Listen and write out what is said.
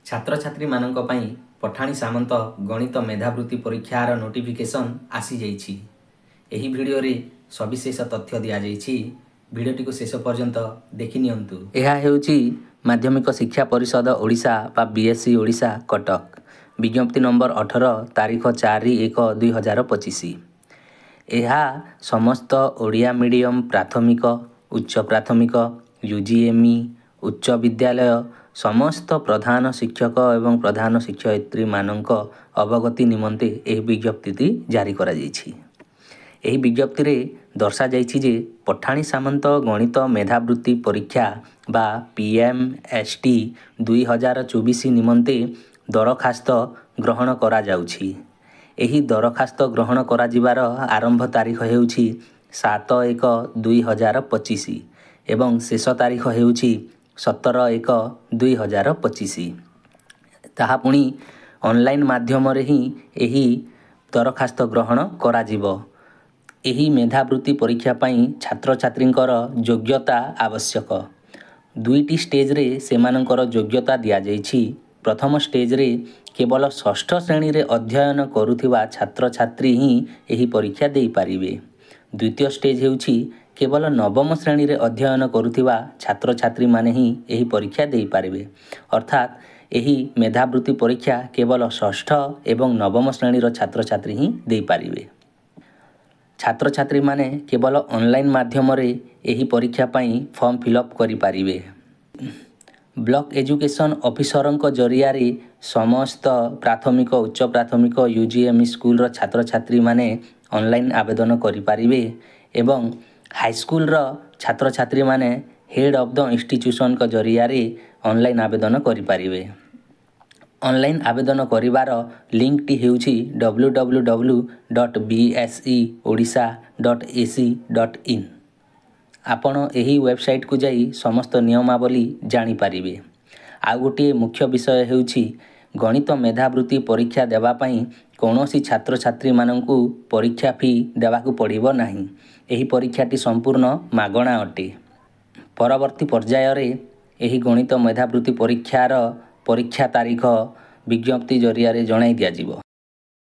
छात्र छात्री मानक पई पठाणी सामंत गणित मेधावृत्ति परीक्षार नोटिफिकेशन आसी जाइछि। एही वीडियो रे सविशेष तथ्य दिया जाइछि। वीडियोटी को शेष पर्यंत देखि नियंतु। एहा हेउछि माध्यमिक शिक्षा परिषद ओडिशा बा बीएससी ओडिशा कटक विज्ञप्ति नंबर 18 तारीख 4/1/2025। एहा समस्त ओडिया मीडियम प्राथमिक उच्च प्राथमिक यूजीएमई उच्च विद्यालय समस्त प्रधान शिक्षक एवं प्रधान शिक्षयित्री मानक अवगति निमंते एही विज्ञप्ति जारी करा जाइछि। एही विज्ञप्ति रे दर्शा जाइछि जे पठाणी सामंत गणित मेधावृत्ति परीक्षा बा पीएमएसटी 2024 निमंते दरखास्त ग्रहण करा जाउछि। एही दरखास्त ग्रहण करा जिबार आरंभ तारीख हेउछि 7/1/2025 एवं शेष तारीख हेउछि 17/1/2025। ताहा पुणी ऑनलाइन माध्यम रे ही एही दरखास्त ग्रहण करा जिवो। एही मेधावृत्ति परीक्षा पई छात्र छात्रींकर योग्यता आवश्यक। दुईटी स्टेज रे सेमानंकर योग्यता दिया जाइछि। प्रथम स्टेज रे केवल षष्ठ श्रेणी रे अध्ययन करुथिबा छात्र छात्री ही एही परीक्षा देई पारिबे। द्वितीय स्टेज हेउछि केवल नवम श्रेणी रे अध्ययन करुथिबा छात्र छात्री माने ही एही परीक्षा देई पारिबे। अर्थात एही मेधावृत्ति परीक्षा केवल षष्ठ एवं नवम श्रेणी रो छात्र छात्री ही देई पारिबे। छात्र छात्री माने केवल ऑनलाइन माध्यम रे एही परीक्षा पई फॉर्म फिलअप करि पारिबे। ब्लॉक एजुकेशन ऑफिसरंक जरिया रे समस्त प्राथमिक उच्च प्राथमिक यूजीएमई स्कूल रो छात्र छात्री माने ऑनलाइन आवेदन करि पारिबे एवं हाई स्कूल रो छात्र छात्री माने हेड ऑफ द इंस्टीट्यूशन का जरिया रे ऑनलाइन आवेदन करि पारिबे। ऑनलाइन आवेदन करिवार लिंक टी हेउछि www.bseodisha.ac.in। आपण एही वेबसाइट को जाई समस्त नियमावली जानि पारिबे। आ गोटे मुख्य विषय हेउछि गणित मेधावृत्ति परीक्षा देवा पई कौनसी छात्र छात्री माननकु परीक्षा फी देवाकू पड़िबो नाही। एही परीक्षाटी संपूर्ण मागणा अटे। परवर्ती पर्याय रे एही गणित मेधावृत्ति परीक्षार परीक्षा तारीख विज्ञप्ति जरिया रे जणाई दिया जिवो।